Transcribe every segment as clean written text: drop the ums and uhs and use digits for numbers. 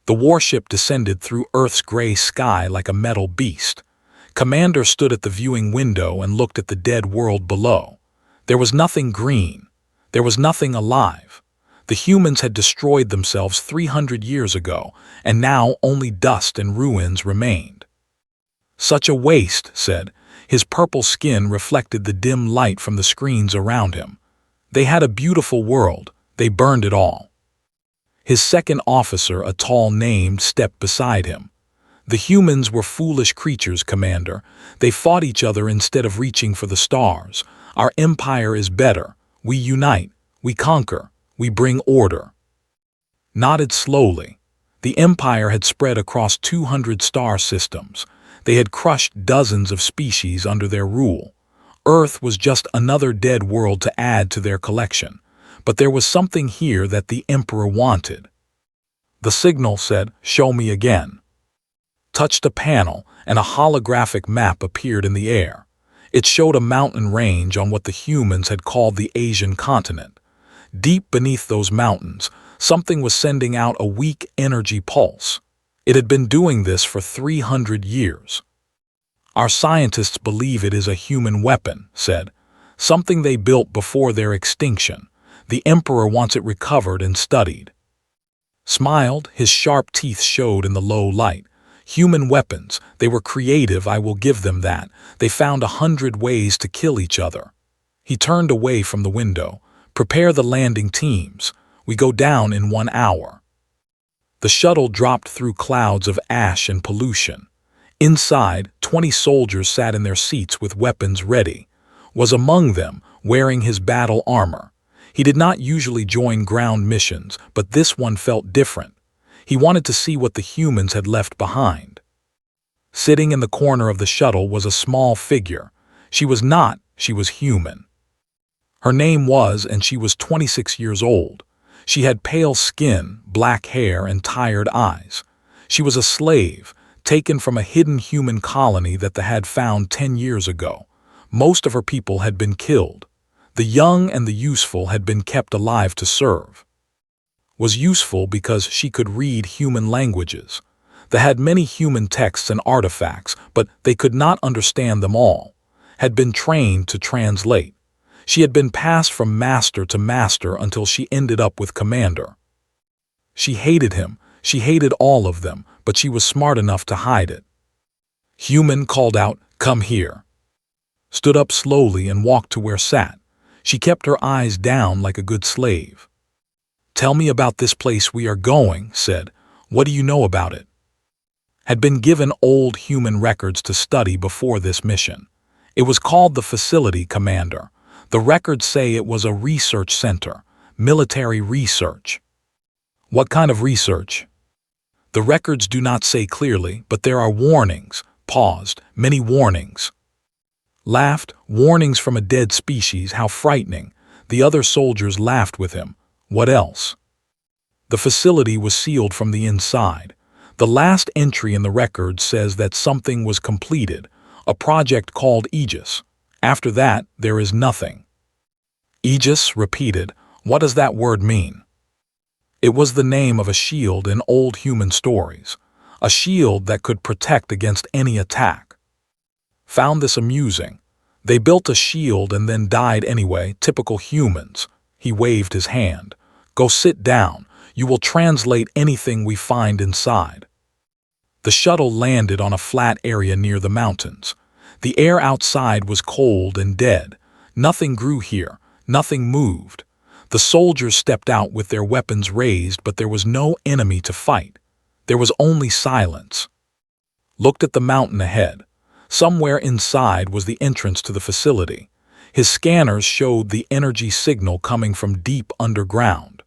The warship descended through Earth's gray sky like a metal beast. Commander stood at the viewing window and looked at the dead world below. There was nothing green. There was nothing alive. The humans had destroyed themselves 300 years ago, and now only dust and ruins remained. "Such a waste," said. His purple skin reflected the dim light from the screens around him. "They had a beautiful world. They burned it all." His second officer, a tall named, stepped beside him. "The humans were foolish creatures, Commander. They fought each other instead of reaching for the stars. Our empire is better. We unite. We conquer. We bring order." Nodded slowly. The empire had spread across 200 star systems. They had crushed dozens of species under their rule. Earth was just another dead world to add to their collection. But there was something here that the Emperor wanted. The signal said, "Show me again." Touched a panel, and a holographic map appeared in the air. It showed a mountain range on what the humans had called the Asian continent. Deep beneath those mountains, something was sending out a weak energy pulse. It had been doing this for 300 years. "Our scientists believe it is a human weapon," said. "Something they built before their extinction. The Emperor wants it recovered and studied." Smiled, his sharp teeth showed in the low light. "Human weapons, they were creative, I will give them that. They found 100 ways to kill each other." He turned away from the window. "Prepare the landing teams. We go down in 1 hour." The shuttle dropped through clouds of ash and pollution. Inside, 20 soldiers sat in their seats with weapons ready. Was among them, wearing his battle armor. He did not usually join ground missions, but this one felt different. He wanted to see what the humans had left behind. Sitting in the corner of the shuttle was a small figure. She was human. Her name was, and she was 26 years old. She had pale skin, black hair, and tired eyes. She was a slave, taken from a hidden human colony that they had found 10 years ago. Most of her people had been killed. The young and the useful had been kept alive to serve. Was useful because she could read human languages. They had many human texts and artifacts, but they could not understand them all. Had been trained to translate. She had been passed from master to master until she ended up with Commander. She hated him. She hated all of them, but she was smart enough to hide it. Human called out, "Come here." Stood up slowly and walked to where sat. She kept her eyes down like a good slave. "Tell me about this place we are going," said. "What do you know about it?" Had been given old human records to study before this mission. It was called the facility, Commander. The records say it was a research center, military research. "What kind of research?" "The records do not say clearly, but there are warnings." Paused, "Many warnings." Laughed, "Warnings from a dead species, how frightening." The other soldiers laughed with him. "What else?" The facility was sealed from the inside. The last entry in the record says that something was completed, a project called Aegis. After that, there is nothing. Aegis repeated. "What does that word mean?" It was the name of a shield in old human stories. A shield that could protect against any attack. Found this amusing. They built a shield and then died anyway, typical humans. He waved his hand. "Go sit down. You will translate anything we find inside." The shuttle landed on a flat area near the mountains. The air outside was cold and dead. Nothing grew here. Nothing moved. The soldiers stepped out with their weapons raised, but there was no enemy to fight. There was only silence. Looked at the mountain ahead. Somewhere inside was the entrance to the facility. His scanners showed the energy signal coming from deep underground.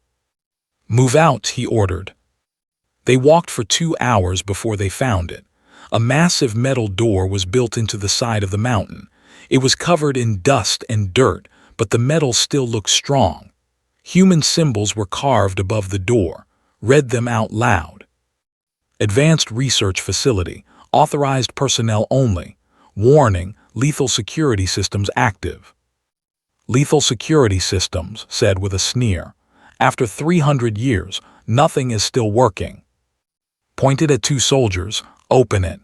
"Move out," he ordered. They walked for 2 hours before they found it. A massive metal door was built into the side of the mountain. It was covered in dust and dirt, but the metal still looked strong. Human symbols were carved above the door. Read them out loud. "Advanced Research Facility. Authorized personnel only. Warning, lethal security systems active." "Lethal security systems," said with a sneer. "After 300 years, nothing is still working." pointed at two soldiers. "Open it."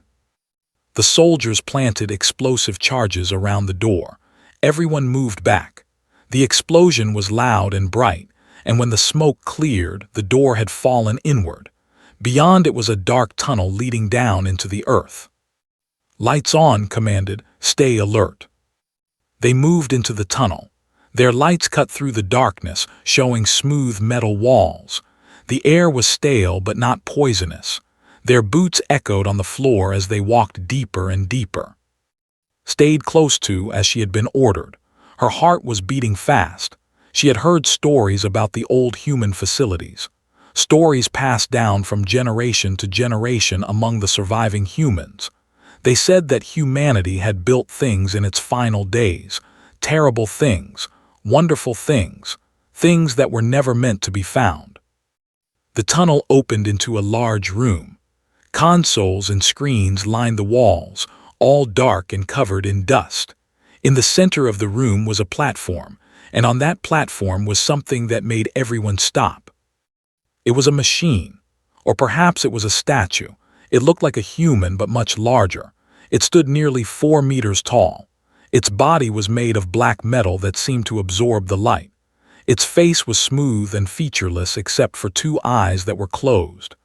The soldiers planted explosive charges around the door. Everyone moved back. The explosion was loud and bright, and when the smoke cleared, the door had fallen inward. Beyond it was a dark tunnel leading down into the earth. "Lights on," commanded. "Stay alert." They moved into the tunnel. Their lights cut through the darkness, showing smooth metal walls. The air was stale but not poisonous. Their boots echoed on the floor as they walked deeper and deeper. Stayed close to, as she had been ordered. Her heart was beating fast. She had heard stories about the old human facilities. Stories passed down from generation to generation among the surviving humans. They said that humanity had built things in its final days, terrible things, wonderful things, things that were never meant to be found. The tunnel opened into a large room. Consoles and screens lined the walls, all dark and covered in dust. In the center of the room was a platform, and on that platform was something that made everyone stop. It was a machine, or perhaps it was a statue. It looked like a human but much larger. It stood nearly 4 meters tall. Its body was made of black metal that seemed to absorb the light. Its face was smooth and featureless except for 2 eyes that were closed.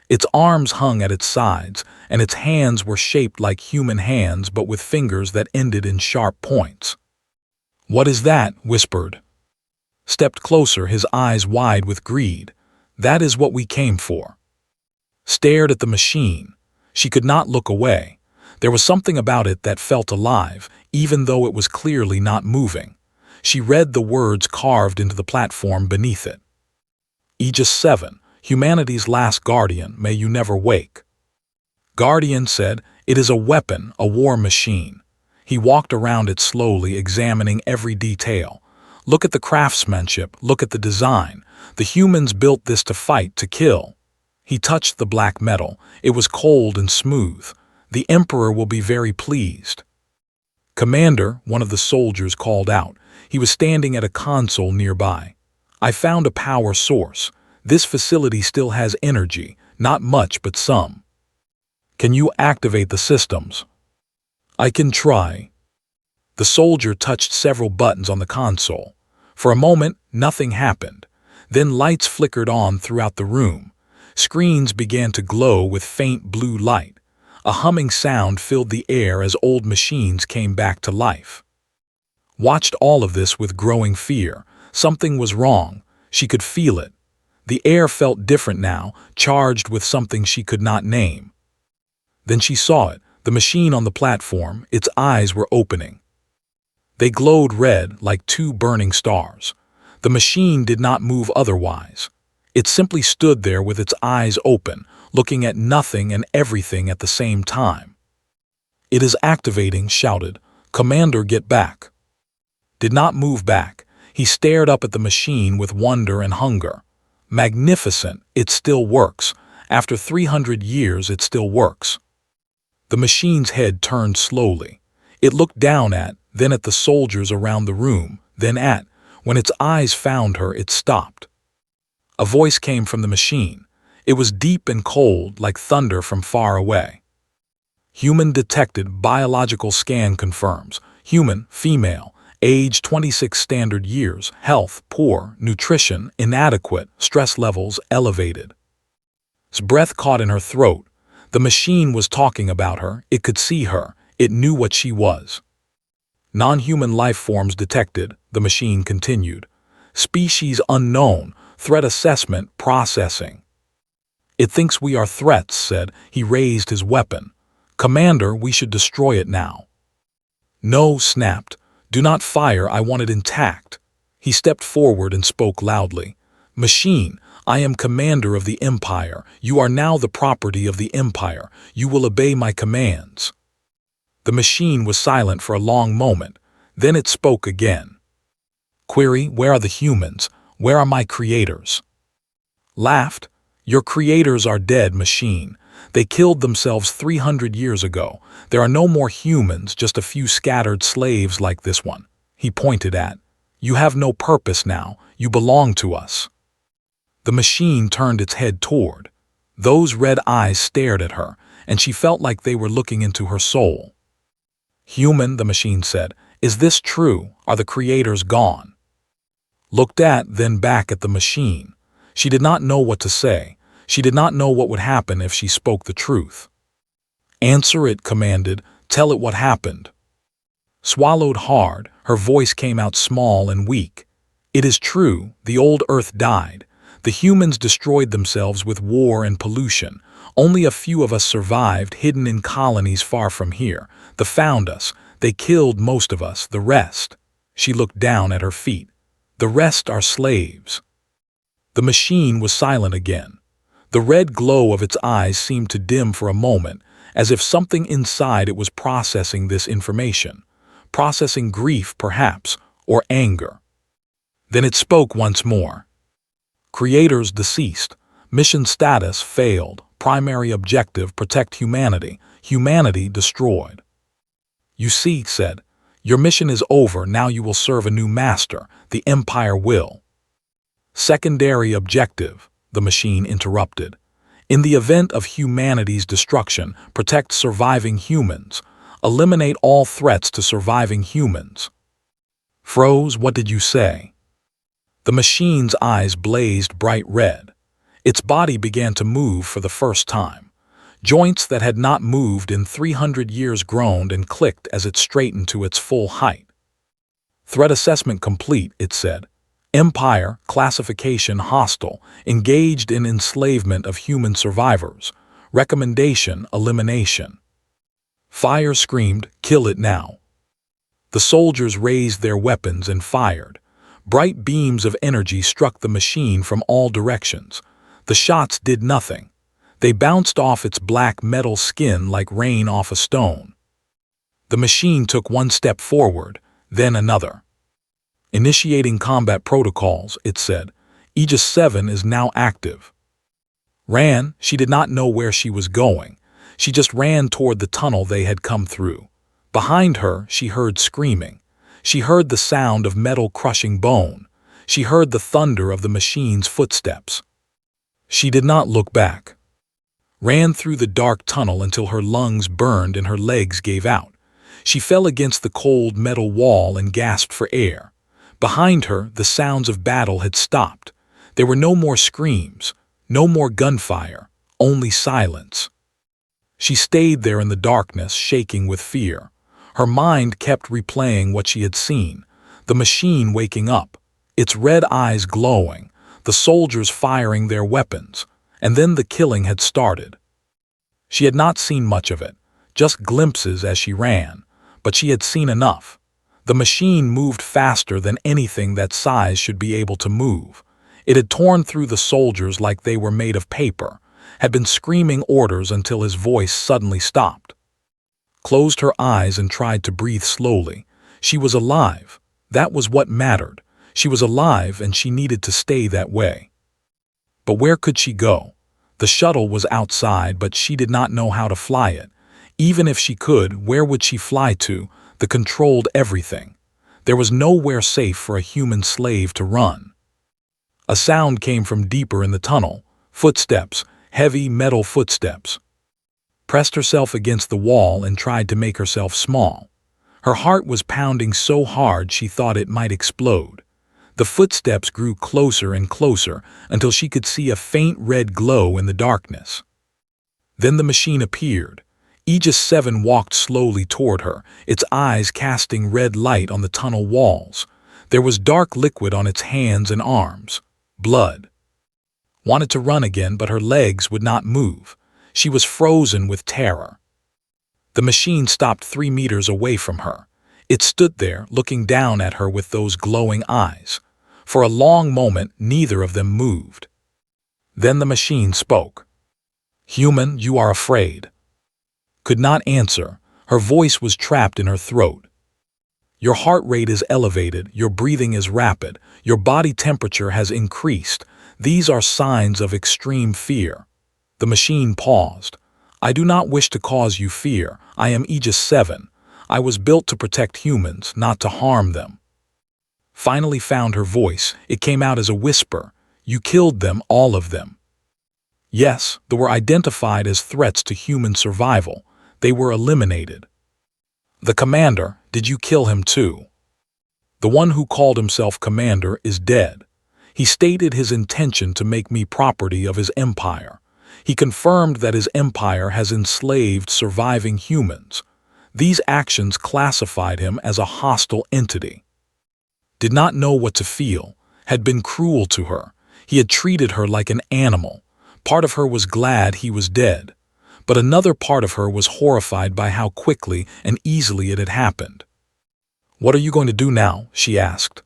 Its arms hung at its sides, and its hands were shaped like human hands but with fingers that ended in sharp points. "What is that?" whispered. Stepped closer, his eyes wide with greed. "That is what we came for." Stared at the machine. She could not look away. There was something about it that felt alive, even though it was clearly not moving. She read the words carved into the platform beneath it. Aegis 7. Humanity's last guardian, may you never wake. Guardian said, "It is a weapon, a war machine." He walked around it slowly, examining every detail. "Look at the craftsmanship, look at the design. The humans built this to fight, to kill." He touched the black metal. It was cold and smooth. "The Emperor will be very pleased." "Commander," one of the soldiers called out. He was standing at a console nearby. "I found a power source. This facility still has energy, not much but some. Can you activate the systems?" "I can try." The soldier touched several buttons on the console. For a moment, nothing happened. Then lights flickered on throughout the room. Screens began to glow with faint blue light. A humming sound filled the air as old machines came back to life. Watched all of this with growing fear. Something was wrong. She could feel it. The air felt different now, charged with something she could not name. Then she saw it, the machine on the platform. Its eyes were opening. They glowed red like 2 burning stars. The machine did not move otherwise. It simply stood there with its eyes open, looking at nothing and everything at the same time. "It is activating," shouted. "Commander, get back." Did not move back. He stared up at the machine with wonder and hunger. "Magnificent, it still works. After 300 years, it still works." The machine's head turned slowly. It looked down then at the soldiers around the room, then when its eyes found her, it stopped. A voice came from the machine. It was deep and cold, like thunder from far away. "Human detected, biological scan confirms. Human, female, age 26 standard years, health poor, nutrition inadequate, stress levels elevated." His breath caught in her throat. The machine was talking about her. It could see her. It knew what she was. "Non-human life forms detected," the machine continued. "Species unknown, threat assessment processing." "It thinks we are threats," said. He raised his weapon. "Commander, we should destroy it now." "No," snapped. "Do not fire, I want it intact." He stepped forward and spoke loudly. "Machine, I am commander of the Empire. You are now the property of the Empire. You will obey my commands." The machine was silent for a long moment. Then it spoke again. "Query, where are the humans? Where are my creators?" Laughed. "Your creators are dead, machine. They killed themselves 300 years ago. There are no more humans, just a few scattered slaves like this one." He pointed at. "You have no purpose now. You belong to us." The machine turned its head toward. Those red eyes stared at her, and she felt like they were looking into her soul. "Human," the machine said, "is this true? Are the creators gone?" Looked at, then back at the machine. She did not know what to say. She did not know what would happen if she spoke the truth. "Answer it," commanded. "Tell it what happened." Swallowed hard, her voice came out small and weak. "It is true, the old Earth died. The humans destroyed themselves with war and pollution. Only a few of us survived, hidden in colonies far from here. They found us. They killed most of us, the rest." She looked down at her feet. "The rest are slaves." The machine was silent again. The red glow of its eyes seemed to dim for a moment, as if something inside it was processing this information. Processing grief, perhaps, or anger. Then it spoke once more. "Creators deceased. Mission status failed. Primary objective protect humanity. Humanity destroyed." "You see," it said, "your mission is over. Now you will serve a new master. The Empire will." "Secondary objective," the machine interrupted. "In the event of humanity's destruction, protect surviving humans. Eliminate all threats to surviving humans." "Froze, what did you say?" The machine's eyes blazed bright red. Its body began to move for the first time. Joints that had not moved in 300 years groaned and clicked as it straightened to its full height. "Threat assessment complete," it said. "Empire, classification hostile, engaged in enslavement of human survivors. Recommendation, elimination." Fire screamed, "Kill it now." The soldiers raised their weapons and fired. Bright beams of energy struck the machine from all directions. The shots did nothing. They bounced off its black metal skin like rain off a stone. The machine took one step forward, then another. "Initiating combat protocols," it said. "Aegis 7 is now active." Ran, she did not know where she was going. She just ran toward the tunnel they had come through. Behind her, she heard screaming. She heard the sound of metal crushing bone. She heard the thunder of the machine's footsteps. She did not look back. Ran through the dark tunnel until her lungs burned and her legs gave out. She fell against the cold metal wall and gasped for air. Behind her, the sounds of battle had stopped. There were no more screams, no more gunfire, only silence. She stayed there in the darkness, shaking with fear. Her mind kept replaying what she had seen. The machine waking up, its red eyes glowing, the soldiers firing their weapons, and then the killing had started. She had not seen much of it, just glimpses as she ran, but she had seen enough. The machine moved faster than anything that size should be able to move. It had torn through the soldiers like they were made of paper, had been screaming orders until his voice suddenly stopped. Closed her eyes and tried to breathe slowly. She was alive. That was what mattered. She was alive and she needed to stay that way. But where could she go? The shuttle was outside, but she did not know how to fly it. Even if she could, where would she fly to? The controlled everything. There was nowhere safe for a human slave to run. A sound came from deeper in the tunnel. Footsteps, heavy metal footsteps. Pressed herself against the wall and tried to make herself small. Her heart was pounding so hard she thought it might explode. The footsteps grew closer and closer until she could see a faint red glow in the darkness. Then the machine appeared. Aegis 7 walked slowly toward her, its eyes casting red light on the tunnel walls. There was dark liquid on its hands and arms. Blood. Wanted to run again, but her legs would not move. She was frozen with terror. The machine stopped 3 meters away from her. It stood there, looking down at her with those glowing eyes. For a long moment, neither of them moved. Then the machine spoke. "Human, you are afraid." Could not answer. Her voice was trapped in her throat. "Your heart rate is elevated, your breathing is rapid, your body temperature has increased. These are signs of extreme fear." The machine paused. "I do not wish to cause you fear. I am Aegis 7. I was built to protect humans, not to harm them." Finally found her voice. It came out as a whisper. "You killed them, all of them." Yes, they were identified as threats to human survival. They were eliminated. The commander, did you kill him too? The one who called himself commander is dead. He stated his intention to make me property of his empire. He confirmed that his empire has enslaved surviving humans. These actions classified him as a hostile entity. Did not know what to feel, had been cruel to her. He had treated her like an animal. Part of her was glad he was dead, but another part of her was horrified by how quickly and easily it had happened. "What are you going to do now?" she asked.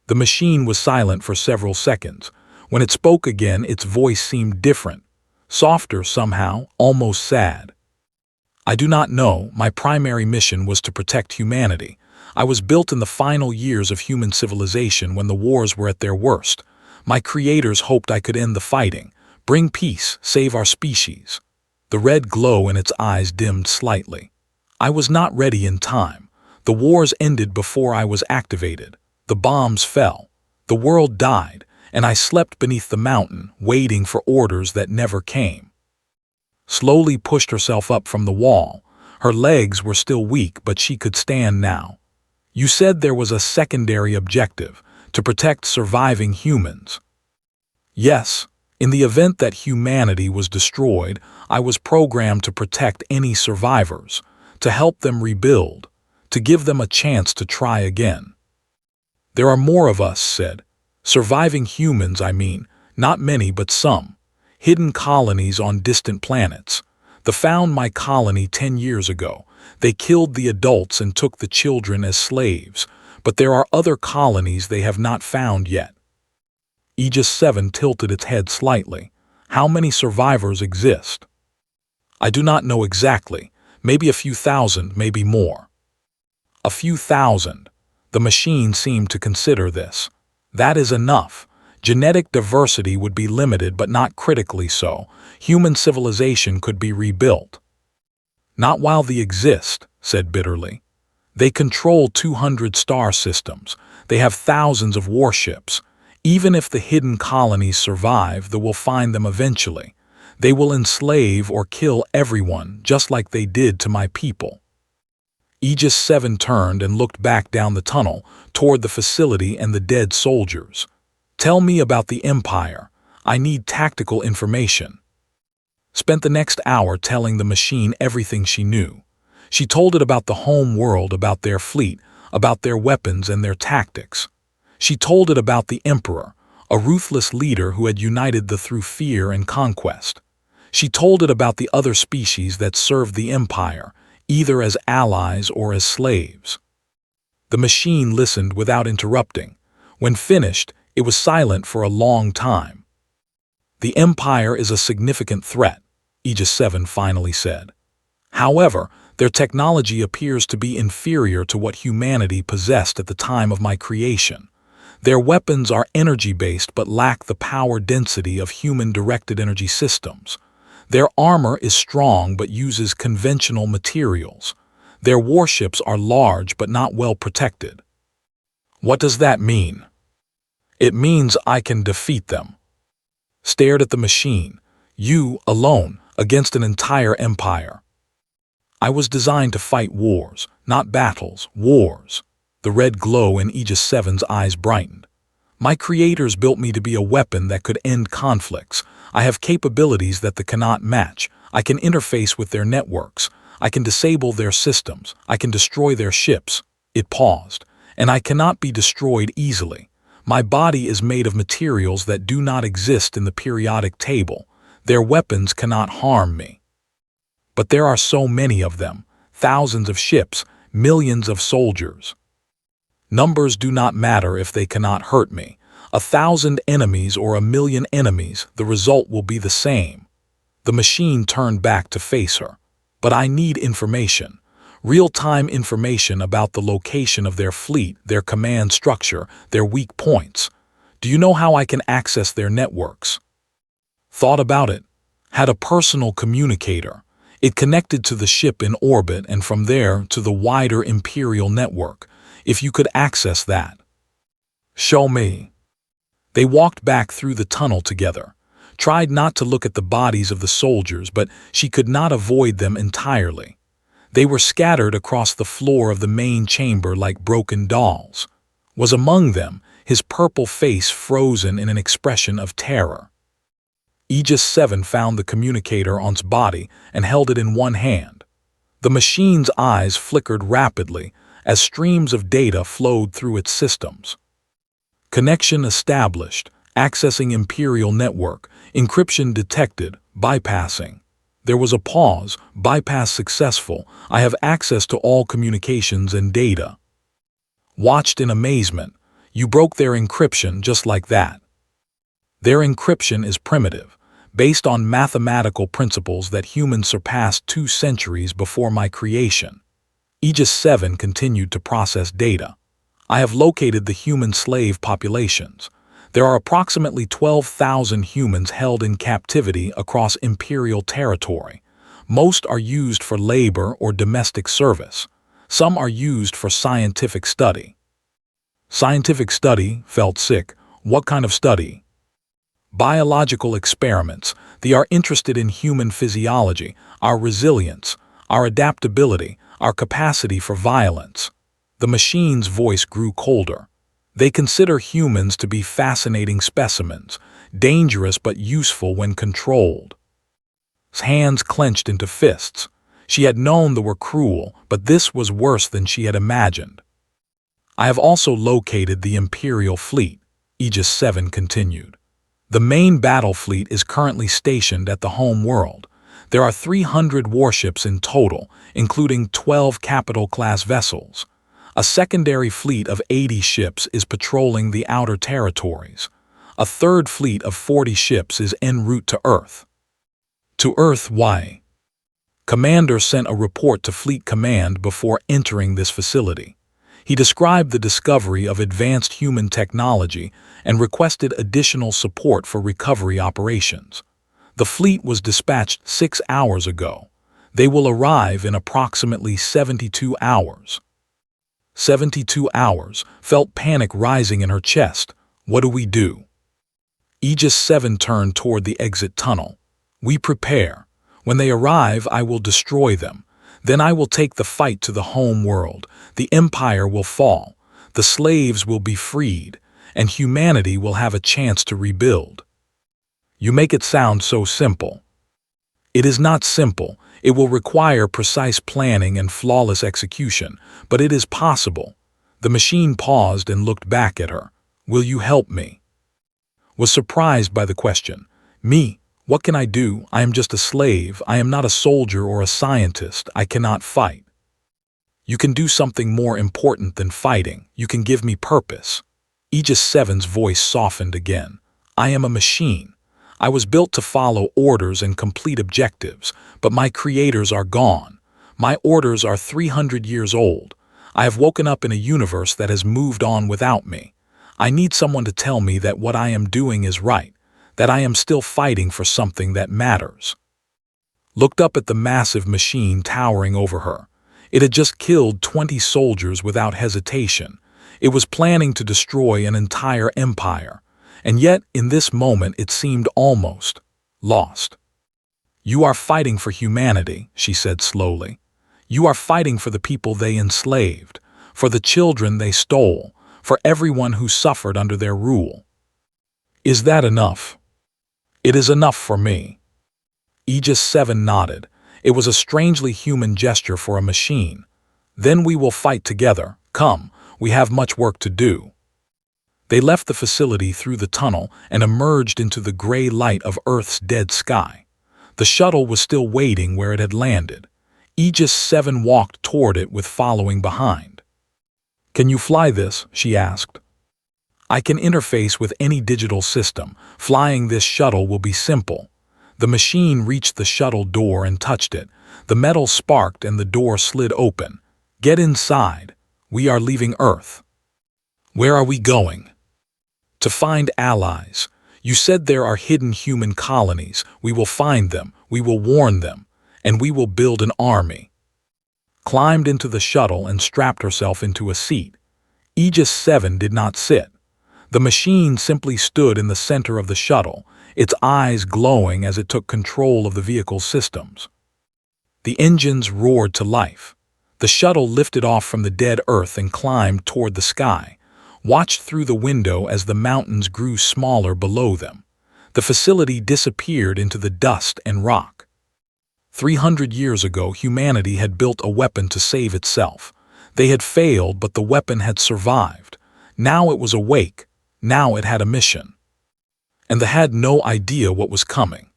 The machine was silent for several seconds. When it spoke again, its voice seemed different, softer somehow, almost sad. "I do not know. My primary mission was to protect humanity. I was built in the final years of human civilization when the wars were at their worst. My creators hoped I could end the fighting, bring peace, save our species." The red glow in its eyes dimmed slightly. "I was not ready in time. The wars ended before I was activated. The bombs fell. The world died, and I slept beneath the mountain, waiting for orders that never came." Slowly pushed herself up from the wall. Her legs were still weak, but she could stand now. "You said there was a secondary objective, to protect surviving humans." "Yes. In the event that humanity was destroyed, I was programmed to protect any survivors, to help them rebuild, to give them a chance to try again." "There are more of us," said. "Surviving humans, I mean. Not many, but some. Hidden colonies on distant planets. They found my colony 10 years ago. They killed the adults and took the children as slaves. But there are other colonies they have not found yet." Aegis 7 tilted its head slightly. "How many survivors exist?" "I do not know exactly. Maybe a few thousand, maybe more." "A few thousand." The machine seemed to consider this. "That is enough. Genetic diversity would be limited, but not critically so. Human civilization could be rebuilt." "Not while they exist," said bitterly. "They control 200 star systems. They have thousands of warships. Even if the hidden colonies survive, they will find them eventually. They will enslave or kill everyone, just like they did to my people." Aegis 7 turned and looked back down the tunnel, toward the facility and the dead soldiers. "Tell me about the Empire. I need tactical information." Spent the next hour telling the machine everything she knew. She told it about the home world, about their fleet, about their weapons and their tactics. She told it about the Emperor, a ruthless leader who had united them through fear and conquest. She told it about the other species that served the Empire, either as allies or as slaves. The machine listened without interrupting. When finished, it was silent for a long time. "The Empire is a significant threat," Aegis 7 finally said. "However, their technology appears to be inferior to what humanity possessed at the time of my creation. Their weapons are energy-based but lack the power density of human-directed energy systems. Their armor is strong but uses conventional materials. Their warships are large but not well protected." "What does that mean?" "It means I can defeat them." Stared at the machine. "You, alone, against an entire empire." "I was designed to fight wars, not battles, wars." The red glow in Aegis 7's eyes brightened. "My creators built me to be a weapon that could end conflicts. I have capabilities that they cannot match. I can interface with their networks. I can disable their systems. I can destroy their ships." It paused. "And I cannot be destroyed easily. My body is made of materials that do not exist in the periodic table. Their weapons cannot harm me." "But there are so many of them. Thousands of ships, millions of soldiers." "Numbers do not matter if they cannot hurt me. 1,000 enemies or 1,000,000 enemies, the result will be the same." The machine turned back to face her. "But I need information. Real-time information about the location of their fleet, their command structure, their weak points. Do you know how I can access their networks?" "Thought about it. Had a personal communicator. It connected to the ship in orbit and from there to the wider Imperial network. If you could access that." "Show me." They walked back through the tunnel together. tried not to look at the bodies of the soldiers, but she could not avoid them entirely. They were scattered across the floor of the main chamber like broken dolls. Was among them, his purple face frozen in an expression of terror. Aegis 7 found the communicator on its body and held it in one hand. The machine's eyes flickered rapidly as streams of data flowed through its systems. Connection established, accessing Imperial network, encryption detected, bypassing. There was a pause, bypass successful, I have access to all communications and data. Watched in amazement, you broke their encryption just like that. Their encryption is primitive, based on mathematical principles that humans surpassed 2 centuries before my creation. Aegis 7 continued to process data. I have located the human slave populations. There are approximately 12,000 humans held in captivity across Imperial territory. Most are used for labor or domestic service. Some are used for scientific study. Scientific study, felt sick. What kind of study? Biological experiments. They are interested in human physiology, our resilience, our adaptability, our capacity for violence. The machine's voice grew colder. They consider humans to be fascinating specimens, dangerous but useful when controlled. His hands clenched into fists. She had known they were cruel, but this was worse than she had imagined. I have also located the Imperial fleet, Aegis 7 continued. The main battle fleet is currently stationed at the home world. There are 300 warships in total, including 12 capital-class vessels. A secondary fleet of 80 ships is patrolling the outer territories. A third fleet of 40 ships is en route to Earth. To Earth, why? Commander sent a report to Fleet Command before entering this facility. He described the discovery of advanced human technology and requested additional support for recovery operations. The fleet was dispatched 6 hours ago. They will arrive in approximately 72 hours. 72 hours, felt panic rising in her chest. What do we do? Aegis 7 turned toward the exit tunnel. We prepare. When they arrive, I will destroy them. Then I will take the fight to the home world. The empire will fall. The slaves will be freed, and humanity will have a chance to rebuild. You make it sound so simple. It is not simple. It will require precise planning and flawless execution, but it is possible. The machine paused and looked back at her. Will you help me? Was surprised by the question. Me? What can I do? I am just a slave. I am not a soldier or a scientist. I cannot fight. You can do something more important than fighting. You can give me purpose. Aegis 7's voice softened again. I am a machine. I was built to follow orders and complete objectives, but my creators are gone. My orders are 300 years old. I have woken up in a universe that has moved on without me. I need someone to tell me that what I am doing is right, that I am still fighting for something that matters. Looked up at the massive machine towering over her. It had just killed 20 soldiers without hesitation. It was planning to destroy an entire empire. And yet, in this moment, it seemed almost lost. You are fighting for humanity, she said slowly. You are fighting for the people they enslaved, for the children they stole, for everyone who suffered under their rule. Is that enough? It is enough for me. Aegis 7 nodded. It was a strangely human gesture for a machine. Then we will fight together. Come, we have much work to do. They left the facility through the tunnel and emerged into the gray light of Earth's dead sky. The shuttle was still waiting where it had landed. Aegis 7 walked toward it with following behind. Can you fly this? She asked. I can interface with any digital system. Flying this shuttle will be simple. The machine reached the shuttle door and touched it. The metal sparked and the door slid open. Get inside. We are leaving Earth. Where are we going? To find allies. You said there are hidden human colonies. We will find them, we will warn them, and we will build an army. Climbed into the shuttle and strapped herself into a seat. Aegis 7 did not sit. The machine simply stood in the center of the shuttle, its eyes glowing as it took control of the vehicle's systems. The engines roared to life. The shuttle lifted off from the dead Earth and climbed toward the sky, watched through the window as the mountains grew smaller below them. The facility disappeared into the dust and rock. 300 years ago, humanity had built a weapon to save itself. They had failed, but the weapon had survived. Now it was awake. Now it had a mission. And they had no idea what was coming.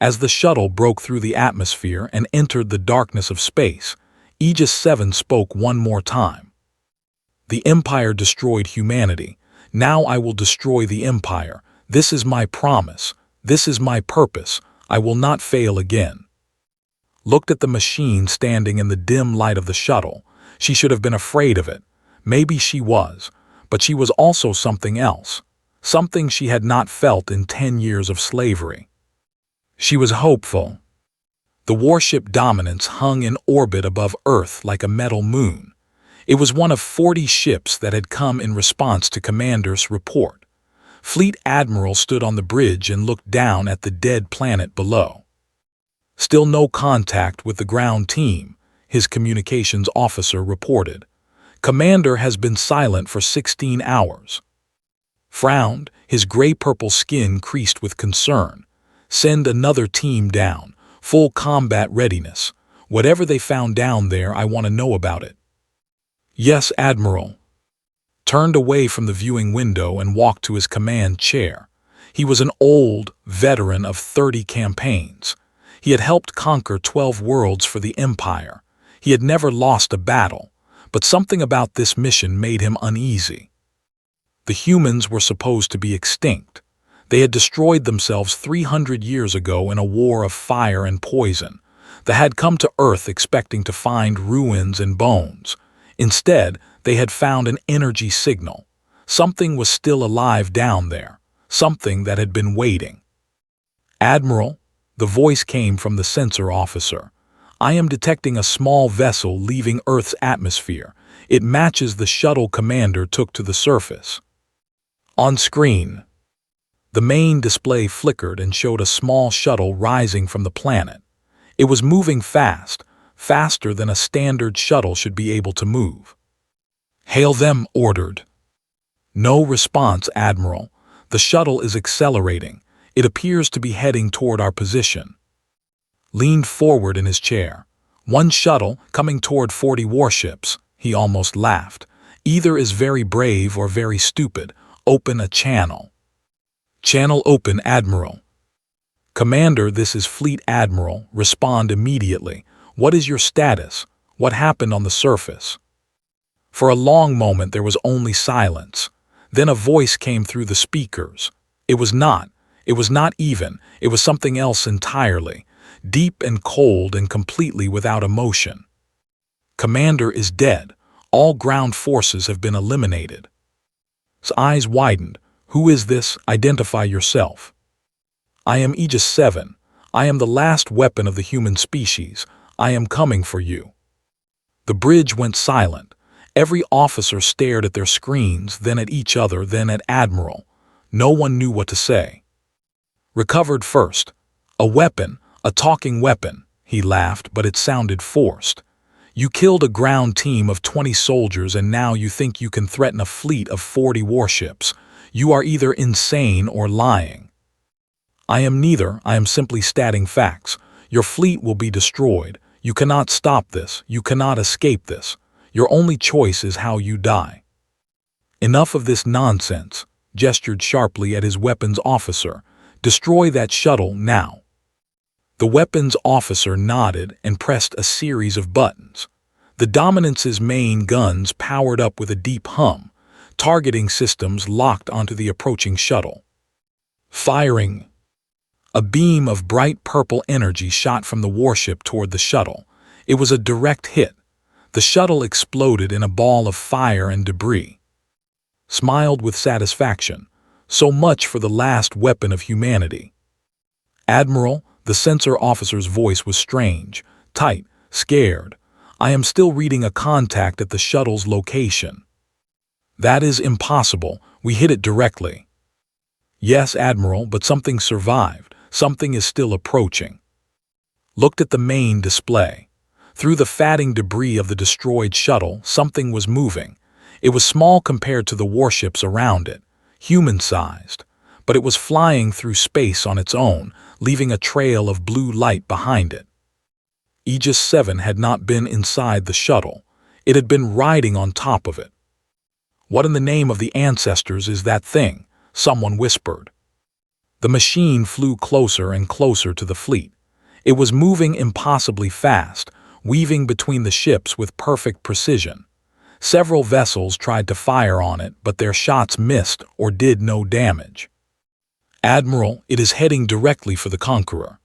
As the shuttle broke through the atmosphere and entered the darkness of space, Aegis 7 spoke one more time. The Empire destroyed humanity. Now I will destroy the Empire. This is my promise. This is my purpose. I will not fail again. Looked at the machine standing in the dim light of the shuttle. She should have been afraid of it. Maybe she was, but she was also something else. Something she had not felt in 10 years of slavery. She was hopeful. The warship Dominance hung in orbit above Earth like a metal moon. It was one of 40 ships that had come in response to Commander's report. Fleet Admiral stood on the bridge and looked down at the dead planet below. Still no contact with the ground team, his communications officer reported. Commander has been silent for 16 hours. Frowned, his gray-purple skin creased with concern. Send another team down. Full combat readiness. Whatever they found down there, I want to know about it. Yes, Admiral. Turned away from the viewing window and walked to his command chair. He was an old veteran of 30 campaigns. He had helped conquer 12 worlds for the Empire. He had never lost a battle, but something about this mission made him uneasy. The humans were supposed to be extinct. They had destroyed themselves 300 years ago in a war of fire and poison. They had come to Earth expecting to find ruins and bones. Instead, they had found an energy signal. Something was still alive down there, something that had been waiting. Admiral, the voice came from the sensor officer. I am detecting a small vessel leaving Earth's atmosphere. It matches the shuttle Commander took to the surface. On screen, the main display flickered and showed a small shuttle rising from the planet. It was moving fast, faster than a standard shuttle should be able to move. Hail them, ordered. No response, Admiral. The shuttle is accelerating. It appears to be heading toward our position. Leaned forward in his chair. One shuttle coming toward 40 warships. He almost laughed. Either is very brave or very stupid. Open a channel. Channel open, Admiral. Commander, this is Fleet Admiral. Respond immediately. What is your status? What happened on the surface? For a long moment there was only silence. Then a voice came through the speakers. It was not even. It was something else entirely. Deep and cold and completely without emotion. Commander is dead. All ground forces have been eliminated. His eyes widened. Who is this? Identify yourself. I am Aegis 7. I am the last weapon of the human species. I am coming for you. The bridge went silent. Every officer stared at their screens, then at each other, then at Admiral. No one knew what to say. Recovered first. A weapon, a talking weapon. He laughed, but it sounded forced. You killed a ground team of 20 soldiers and now you think you can threaten a fleet of 40 warships. You are either insane or lying. I am neither. I am simply stating facts. Your fleet will be destroyed. You cannot stop this. You cannot escape this. Your only choice is how you die. Enough of this nonsense, gestured sharply at his weapons officer. Destroy that shuttle now. The weapons officer nodded and pressed a series of buttons. The Dominance's main guns powered up with a deep hum. Targeting systems locked onto the approaching shuttle. Firing. A beam of bright purple energy shot from the warship toward the shuttle. It was a direct hit. The shuttle exploded in a ball of fire and debris. Smiled with satisfaction. So much for the last weapon of humanity. Admiral, the sensor officer's voice was strange, tight, scared. I am still reading a contact at the shuttle's location. That is impossible. We hit it directly. Yes, Admiral, but something survived. Something is still approaching. Looked at the main display. Through the fatting debris of the destroyed shuttle, something was moving. It was small compared to the warships around it, human-sized, but it was flying through space on its own, leaving a trail of blue light behind it. Aegis 7 had not been inside the shuttle. It had been riding on top of it. "What in the name of the ancestors is that thing?" someone whispered. The machine flew closer and closer to the fleet. It was moving impossibly fast, weaving between the ships with perfect precision. Several vessels tried to fire on it, but their shots missed or did no damage. "Admiral, it is heading directly for the Conqueror."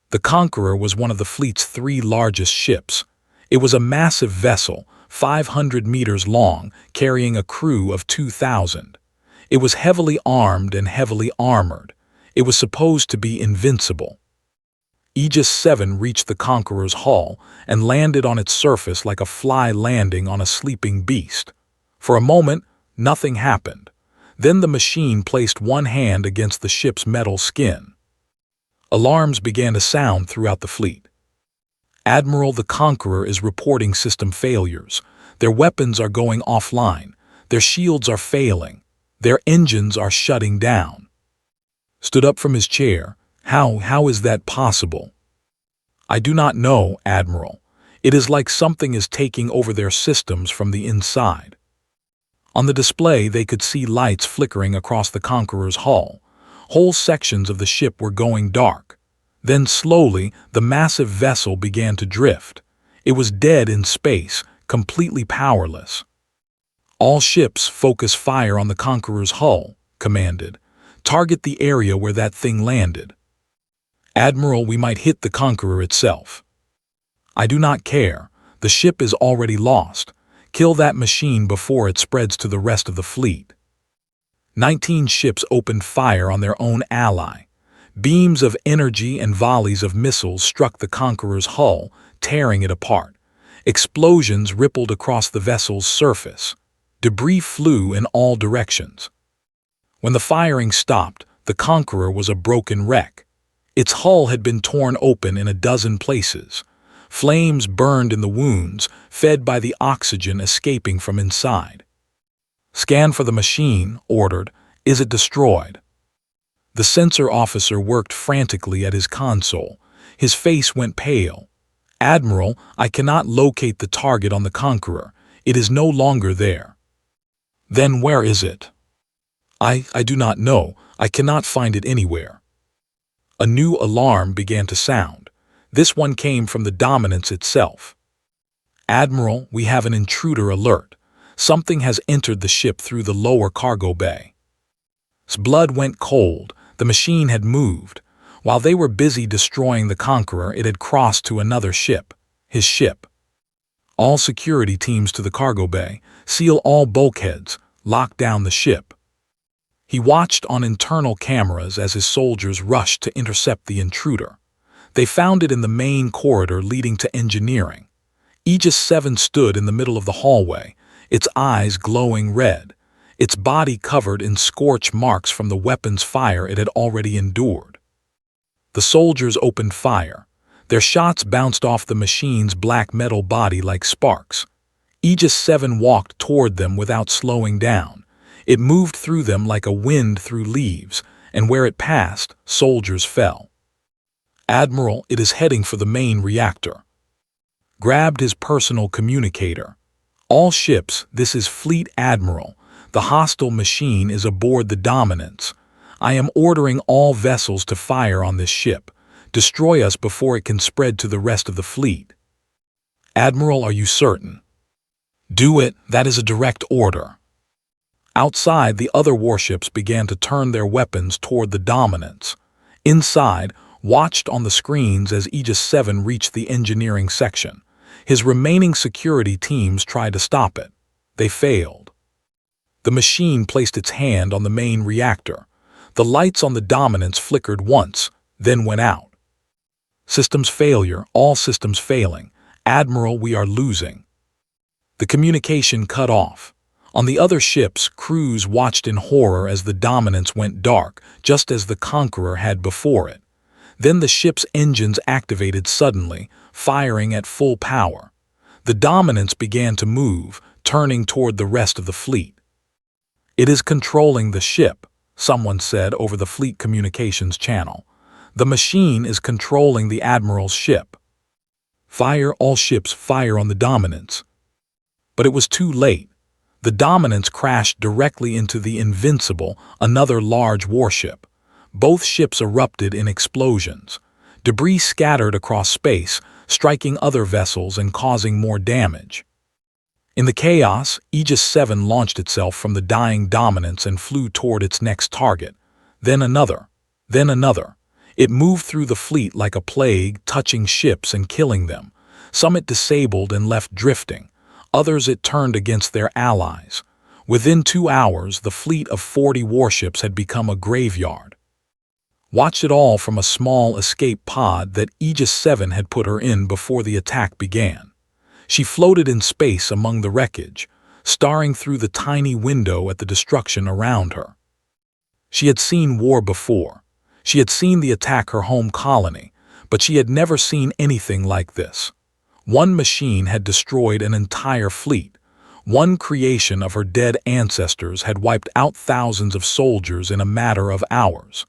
The Conqueror was one of the fleet's 3 largest ships. It was a massive vessel, 500 meters long, carrying a crew of 2,000. It was heavily armed and heavily armored. It was supposed to be invincible. Aegis 7 reached the Conqueror's hull and landed on its surface like a fly landing on a sleeping beast. For a moment, nothing happened. Then the machine placed one hand against the ship's metal skin. Alarms began to sound throughout the fleet. "Admiral, the Conqueror is reporting system failures. Their weapons are going offline. Their shields are failing. Their engines are shutting down." Stood up from his chair. How is that possible?" "I do not know, Admiral. It is like something is taking over their systems from the inside." On the display, they could see lights flickering across the Conqueror's hull. Whole sections of the ship were going dark. Then slowly, the massive vessel began to drift. It was dead in space, completely powerless. "All ships focus fire on the Conqueror's hull," commanded. "Target the area where that thing landed." "Admiral, we might hit the Conqueror itself." "I do not care. The ship is already lost. Kill that machine before it spreads to the rest of the fleet." 19 ships opened fire on their own ally. Beams of energy and volleys of missiles struck the Conqueror's hull, tearing it apart. Explosions rippled across the vessel's surface. Debris flew in all directions. When the firing stopped, the Conqueror was a broken wreck. Its hull had been torn open in a dozen places. Flames burned in the wounds, fed by the oxygen escaping from inside. "Scan for the machine," ordered. "Is it destroyed?" The sensor officer worked frantically at his console. His face went pale. "Admiral, I cannot locate the target on the Conqueror. It is no longer there." "Then where is it?" I do not know. I cannot find it anywhere." A new alarm began to sound. This one came from the Dominance itself. "Admiral, we have an intruder alert. Something has entered the ship through the lower cargo bay." His blood went cold. The machine had moved. While they were busy destroying the Conqueror, it had crossed to another ship, his ship. "All security teams to the cargo bay. Seal all bulkheads. Lock down the ship." He watched on internal cameras as his soldiers rushed to intercept the intruder. They found it in the main corridor leading to engineering. Aegis 7 stood in the middle of the hallway, its eyes glowing red, its body covered in scorch marks from the weapon's fire it had already endured. The soldiers opened fire. Their shots bounced off the machine's black metal body like sparks. Aegis 7 walked toward them without slowing down. It moved through them like a wind through leaves, and where it passed, soldiers fell. "Admiral, it is heading for the main reactor." Grabbed his personal communicator. "All ships, this is Fleet Admiral. The hostile machine is aboard the Dominance. I am ordering all vessels to fire on this ship. Destroy us before it can spread to the rest of the fleet." "Admiral, are you certain?" "Do it. That is a direct order." Outside, the other warships began to turn their weapons toward the Dominance. Inside, watched on the screens as Aegis 7 reached the engineering section. His remaining security teams tried to stop it. They failed. The machine placed its hand on the main reactor. The lights on the Dominance flickered once, then went out. "Systems failure, all systems failing. Admiral, we are losing." The communication cut off. On the other ships, crews watched in horror as the Dominance went dark, just as the Conqueror had before it. Then the ship's engines activated suddenly, firing at full power. The Dominance began to move, turning toward the rest of the fleet. "It is controlling the ship," someone said over the fleet communications channel. "The machine is controlling the Admiral's ship. Fire, all ships, fire on the Dominance." But it was too late. The Dominance crashed directly into the Invincible, another large warship. Both ships erupted in explosions. Debris scattered across space, striking other vessels and causing more damage. In the chaos, Aegis 7 launched itself from the dying Dominance and flew toward its next target. Then another. Then another. It moved through the fleet like a plague, touching ships and killing them. Some it disabled and left drifting. Others it turned against their allies. Within 2 hours, the fleet of 40 warships had become a graveyard. Watched it all from a small escape pod that Aegis 7 had put her in before the attack began. She floated in space among the wreckage, staring through the tiny window at the destruction around her. She had seen war before. She had seen the attack her home colony, but she had never seen anything like this. One machine had destroyed an entire fleet. One creation of her dead ancestors had wiped out thousands of soldiers in a matter of hours.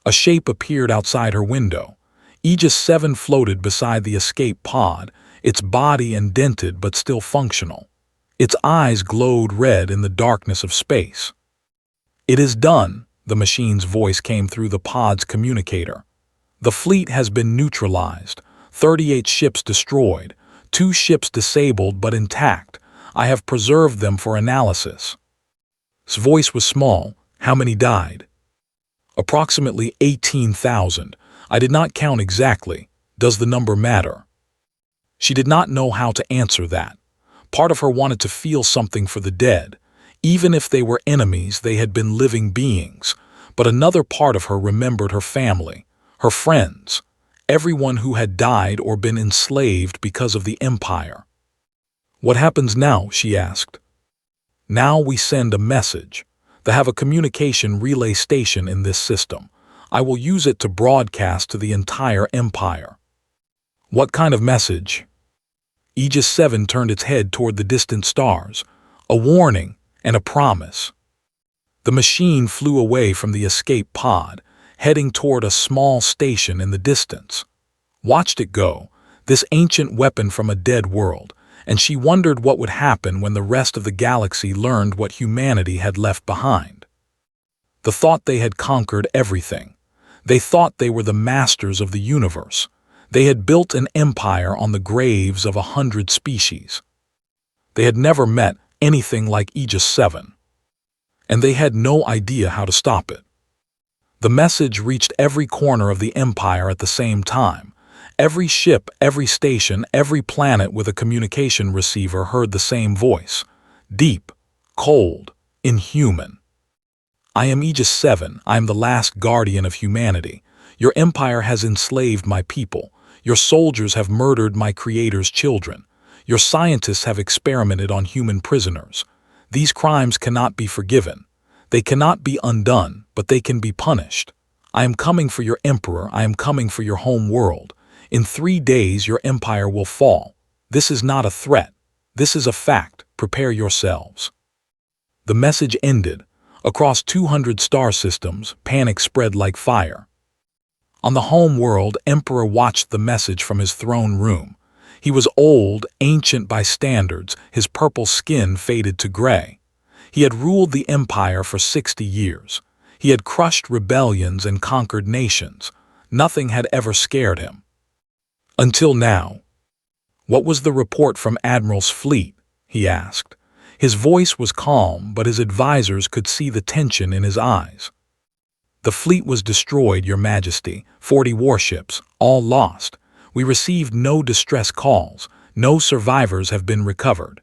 A shape appeared outside her window. Aegis 7 floated beside the escape pod, its body indented but still functional. Its eyes glowed red in the darkness of space. "It is done," the machine's voice came through the pod's communicator. "The fleet has been neutralized, 38 ships destroyed, 2 ships disabled but intact. I have preserved them for analysis." His voice was small. "How many died?" "Approximately 18,000. I did not count exactly. Does the number matter?" She did not know how to answer that. Part of her wanted to feel something for the dead. Even if they were enemies, they had been living beings. But another part of her remembered her family, her friends, everyone who had died or been enslaved because of the Empire. "What happens now?" she asked. "Now we send a message. They have a communication relay station in this system. I will use it to broadcast to the entire Empire." "What kind of message?" Aegis 7 turned its head toward the distant stars. "A warning and a promise." The machine flew away from the escape pod, heading toward a small station in the distance. Watched it go, this ancient weapon from a dead world, and she wondered what would happen when the rest of the galaxy learned what humanity had left behind. The thought they had conquered everything. They thought they were the masters of the universe. They had built an empire on the graves of 100 species. They had never met anything like Aegis 7. And they had no idea how to stop it. The message reached every corner of the Empire at the same time. Every ship, every station, every planet with a communication receiver heard the same voice. Deep, cold, inhuman. "I am Aegis 7. I am the last guardian of humanity. Your empire has enslaved my people. Your soldiers have murdered my creator's children. Your scientists have experimented on human prisoners. These crimes cannot be forgiven. They cannot be undone, but they can be punished. I am coming for your emperor. I am coming for your home world. In 3 days your empire will fall. This is not a threat. This is a fact. Prepare yourselves." The message ended. Across 200 star systems, panic spread like fire. On the home world, Emperor watched the message from his throne room. He was old, ancient by standards, his purple skin faded to gray. He had ruled the empire for 60 years. He had crushed rebellions and conquered nations. Nothing had ever scared him. Until now. "What was the report from Admiral's fleet?" he asked. His voice was calm, but his advisors could see the tension in his eyes. "The fleet was destroyed, Your Majesty. 40 warships, all lost. We received no distress calls. No survivors have been recovered."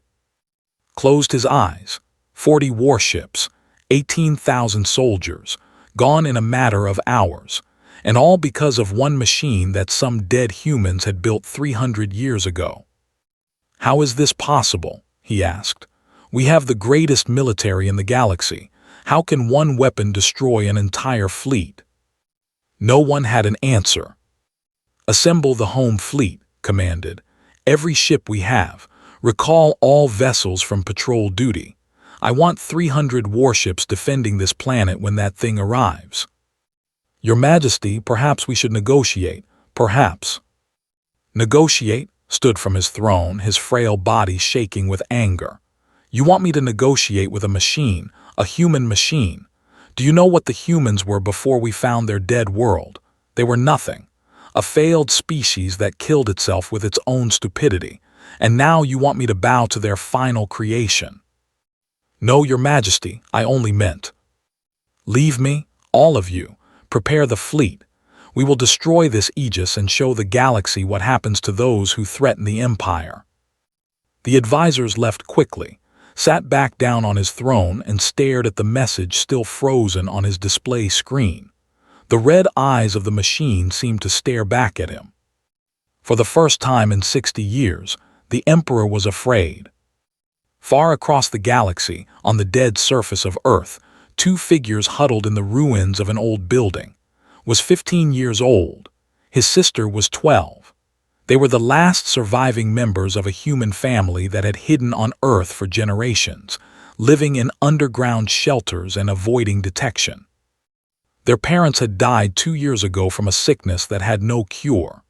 Closed his eyes. 40 warships, 18,000 soldiers, gone in a matter of hours, and all because of one machine that some dead humans had built 300 years ago. "How is this possible?" he asked. We have the greatest military in the galaxy. How can one weapon destroy an entire fleet? No one had an answer. Assemble the home fleet, commanded. Every ship we have. Recall all vessels from patrol duty. I want 300 warships defending this planet when that thing arrives. Your Majesty, perhaps we should negotiate. Perhaps. Negotiate? Stood from his throne, his frail body shaking with anger. You want me to negotiate with a machine, a human machine? Do you know what the humans were before we found their dead world? They were nothing. A failed species that killed itself with its own stupidity. And now you want me to bow to their final creation. No, Your Majesty, I only meant. Leave me, all of you. Prepare the fleet. We will destroy this Aegis and show the galaxy what happens to those who threaten the Empire. The advisors left quickly, sat back down on his throne and stared at the message still frozen on his display screen. The red eyes of the machine seemed to stare back at him. For the first time in 60 years, the Emperor was afraid. Far across the galaxy, on the dead surface of Earth, two figures huddled in the ruins of an old building. Was 15 years old. His sister was 12. They were the last surviving members of a human family that had hidden on Earth for generations, living in underground shelters and avoiding detection. Their parents had died 2 years ago from a sickness that had no cure.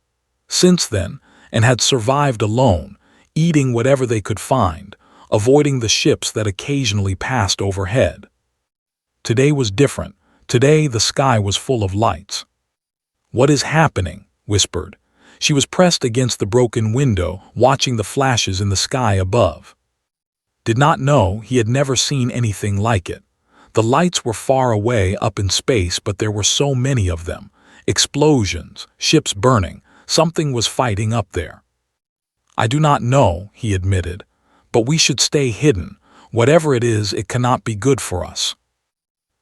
Since then, and had survived alone, eating whatever they could find, avoiding the ships that occasionally passed overhead. Today was different. Today the sky was full of lights. What is happening? Whispered. She was pressed against the broken window, watching the flashes in the sky above. Did not know, he had never seen anything like it. The lights were far away up in space, but there were so many of them. Explosions, ships burning, something was fighting up there. I do not know, he admitted, but we should stay hidden. Whatever it is, it cannot be good for us.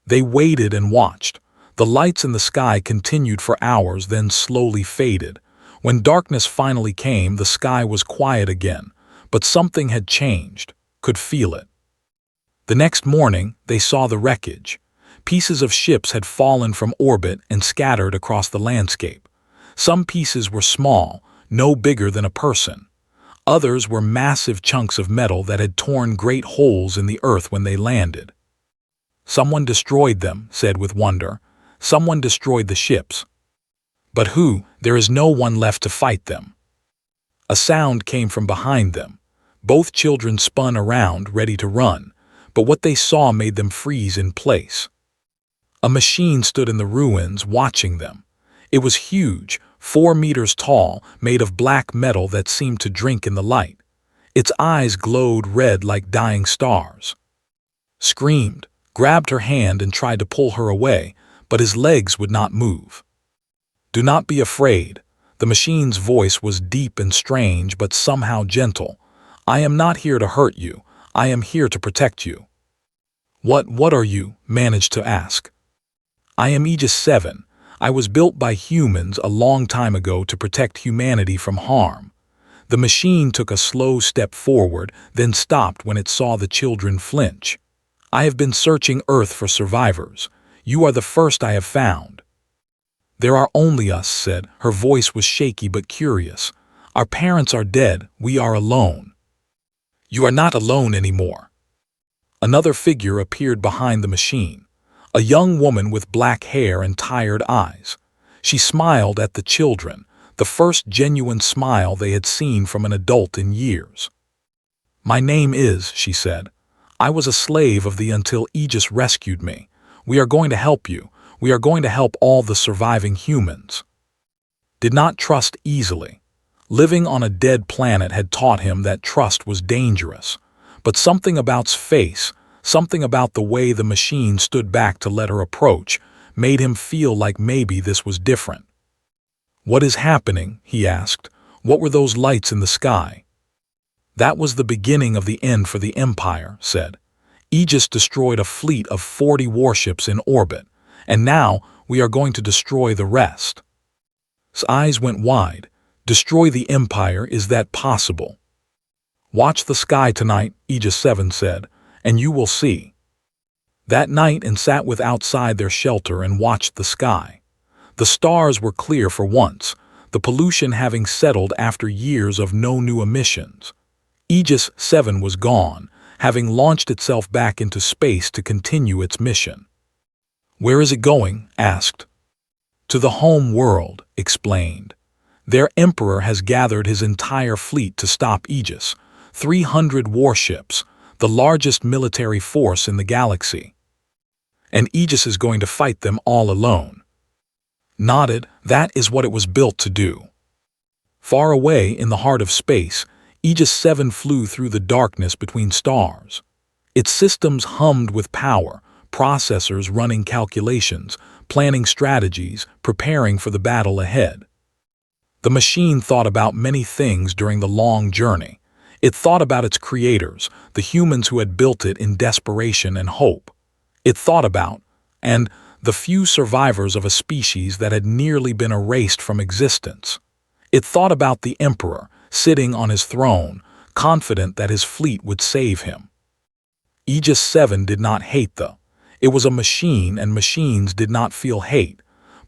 They waited and watched. The lights in the sky continued for hours, then slowly faded. When darkness finally came, the sky was quiet again, but something had changed, could feel it. The next morning, they saw the wreckage. Pieces of ships had fallen from orbit and scattered across the landscape. Some pieces were small, no bigger than a person. Others were massive chunks of metal that had torn great holes in the earth when they landed. Someone destroyed them, said with wonder. Someone destroyed the ships. But who? There is no one left to fight them. A sound came from behind them. Both children spun around, ready to run, but what they saw made them freeze in place. A machine stood in the ruins, watching them. It was huge, 4 meters tall, made of black metal that seemed to drink in the light. Its eyes glowed red like dying stars. Screamed, grabbed her hand and tried to pull her away, but his legs would not move. Do not be afraid. The machine's voice was deep and strange, but somehow gentle. I am not here to hurt you. I am here to protect you. What are you? Managed to ask. I am Aegis 7. I was built by humans a long time ago to protect humanity from harm. The machine took a slow step forward, then stopped when it saw the children flinch. I have been searching Earth for survivors. You are the first I have found. There are only us, said. Her voice was shaky but curious. Our parents are dead. We are alone. You are not alone anymore. Another figure appeared behind the machine. A young woman with black hair and tired eyes. She smiled at the children, the first genuine smile they had seen from an adult in years. My name is, she said. I was a slave of the until Aegis rescued me. We are going to help you. We are going to help all the surviving humans. Did not trust easily. Living on a dead planet had taught him that trust was dangerous. But something about's face, something about the way the machine stood back to let her approach, made him feel like maybe this was different. What is happening? He asked. What were those lights in the sky? That was the beginning of the end for the Empire, said. Aegis destroyed a fleet of 40 warships in orbit, and now we are going to destroy the rest. His eyes went wide. Destroy the Empire, is that possible? "Watch the sky tonight," Aegis 7 said, "and you will see." That night, and sat with outside their shelter and watched the sky. The stars were clear for once, the pollution having settled after years of no new emissions. Aegis 7 was gone, having launched itself back into space to continue its mission. "Where is it going?" asked. "To the home world," explained. "Their emperor has gathered his entire fleet to stop Aegis, 300 warships, the largest military force in the galaxy. And Aegis is going to fight them all alone." Nodded. That is what it was built to do. Far away in the heart of space, Aegis 7 flew through the darkness between stars. Its systems hummed with power, processors running calculations, planning strategies, preparing for the battle ahead. The machine thought about many things during the long journey. It thought about its creators, the humans who had built it in desperation and hope. It thought about, and the few survivors of a species that had nearly been erased from existence. It thought about the Emperor, sitting on his throne, confident that his fleet would save him. Aegis 7 did not hate it was a machine, and machines did not feel hate,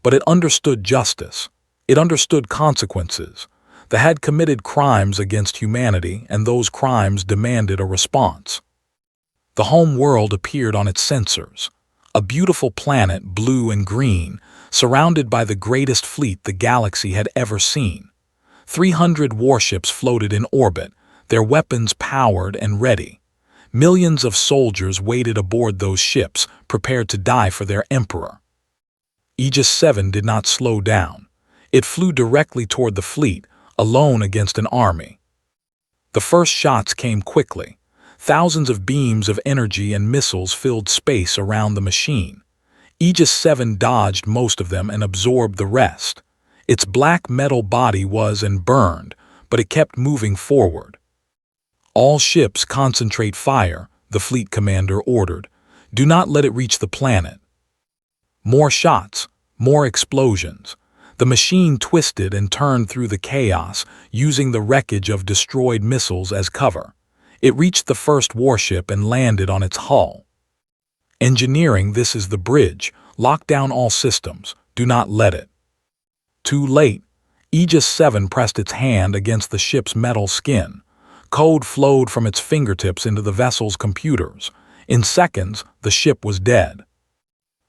but it understood justice. It understood consequences. They had committed crimes against humanity, and those crimes demanded a response. The home world appeared on its sensors. A beautiful planet, blue and green, surrounded by the greatest fleet the galaxy had ever seen. 300 warships floated in orbit, their weapons powered and ready. Millions of soldiers waited aboard those ships, prepared to die for their emperor. Aegis 7 did not slow down. It flew directly toward the fleet, alone against an army. The first shots came quickly. Thousands of beams of energy and missiles filled space around the machine. Aegis 7 dodged most of them and absorbed the rest. Its black metal body was and burned, but it kept moving forward. "All ships concentrate fire," the fleet commander ordered. "Do not let it reach the planet." More shots, more explosions. The machine twisted and turned through the chaos, using the wreckage of destroyed missiles as cover. It reached the first warship and landed on its hull. "Engineering, this is the bridge. Lock down all systems. Do not let it." Too late. Aegis 7 pressed its hand against the ship's metal skin. Code flowed from its fingertips into the vessel's computers. In seconds, the ship was dead.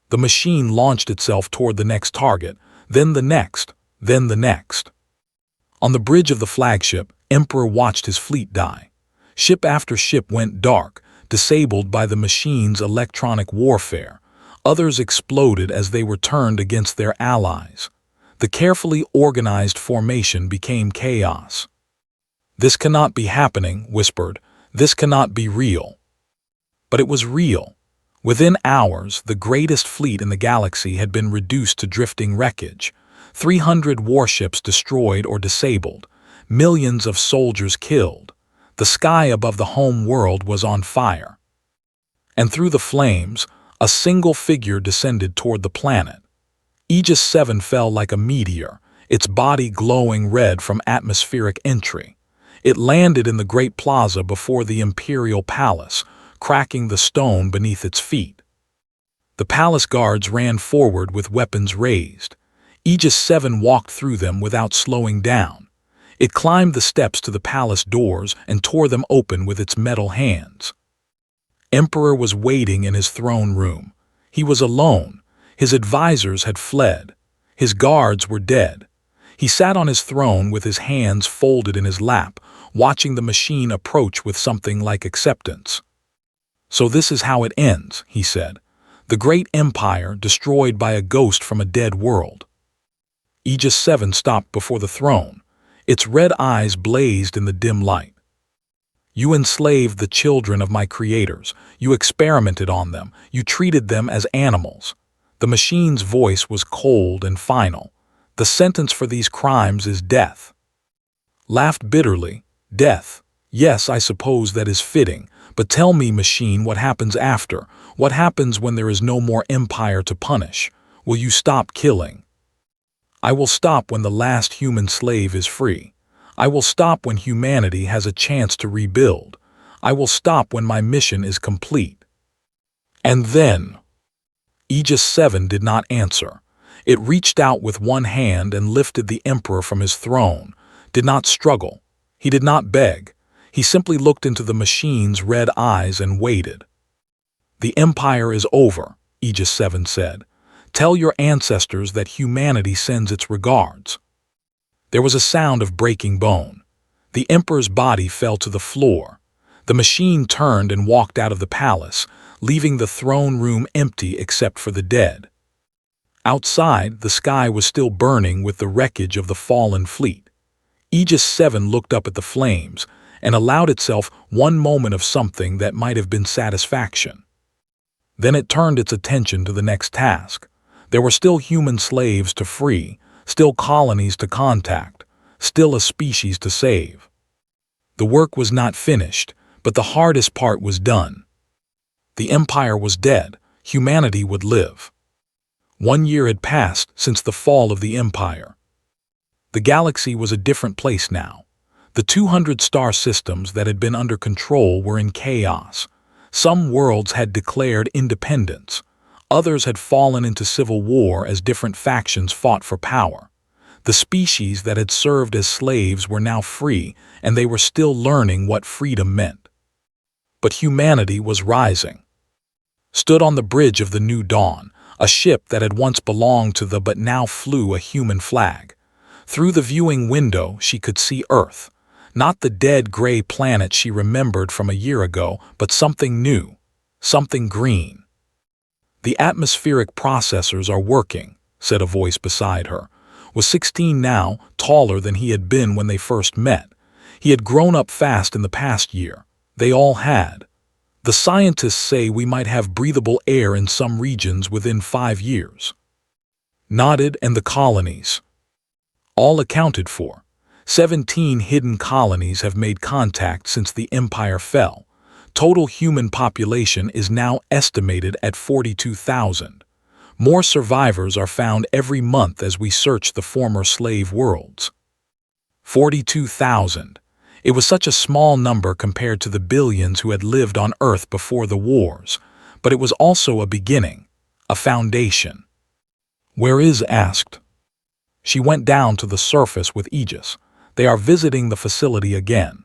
The machine launched itself toward the next target, then the next, then the next. On the bridge of the flagship, Emperor watched his fleet die. Ship after ship went dark, disabled by the machine's electronic warfare. Others exploded as they were turned against their allies. The carefully organized formation became chaos. "This cannot be happening," whispered. "This cannot be real." But it was real. Within hours, the greatest fleet in the galaxy had been reduced to drifting wreckage. 300 warships destroyed or disabled. Millions of soldiers killed. The sky above the home world was on fire. And through the flames, a single figure descended toward the planet. Aegis 7 fell like a meteor, its body glowing red from atmospheric entry. It landed in the great plaza before the Imperial Palace, cracking the stone beneath its feet. The palace guards ran forward with weapons raised. Aegis 7 walked through them without slowing down. It climbed the steps to the palace doors and tore them open with its metal hands. Emperor was waiting in his throne room. He was alone. His advisors had fled. His guards were dead. He sat on his throne with his hands folded in his lap, watching the machine approach with something like acceptance. "So this is how it ends," he said. "The great empire destroyed by a ghost from a dead world." Aegis 7 stopped before the throne. Its red eyes blazed in the dim light. "You enslaved the children of my creators. You experimented on them. You treated them as animals." The machine's voice was cold and final. "The sentence for these crimes is death." Laughed bitterly. "Death. Yes, I suppose that is fitting. But tell me, machine, what happens after? What happens when there is no more empire to punish? Will you stop killing?" "I will stop when the last human slave is free. I will stop when humanity has a chance to rebuild. I will stop when my mission is complete." And then, Aegis 7 did not answer. It reached out with one hand and lifted the Emperor from his throne, did not struggle. He did not beg. He simply looked into the machine's red eyes and waited. "The Empire is over," Aegis 7 said. "Tell your ancestors that humanity sends its regards." There was a sound of breaking bone. The Emperor's body fell to the floor. The machine turned and walked out of the palace, leaving the throne room empty except for the dead. Outside, the sky was still burning with the wreckage of the fallen fleet. Aegis 7 looked up at the flames and allowed itself one moment of something that might have been satisfaction. Then it turned its attention to the next task. There were still human slaves to free, still colonies to contact, still a species to save. The work was not finished, but the hardest part was done. The Empire was dead. Humanity would live. 1 year had passed since the fall of the Empire. The galaxy was a different place now. The 200 star systems that had been under control were in chaos. Some worlds had declared independence. Others had fallen into civil war as different factions fought for power. The species that had served as slaves were now free, and they were still learning what freedom meant. But humanity was rising. Stood on the bridge of the new dawn, a ship that had once belonged to the but now flew a human flag. Through the viewing window she could see Earth. Not the dead gray planet she remembered from a year ago, but something new, something green. "The atmospheric processors are working," said a voice beside her. Was 16 now, taller than he had been when they first met. He had grown up fast in the past year. They all had. "The scientists say we might have breathable air in some regions within 5 years. Nodded, and the colonies. All accounted for. 17 hidden colonies have made contact since the Empire fell. Total human population is now estimated at 42,000. More survivors are found every month as we search the former slave worlds." 42,000. It was such a small number compared to the billions who had lived on Earth before the wars, but it was also a beginning, a foundation. "Where is?" asked. She went down to the surface with Aegis. "They are visiting the facility again."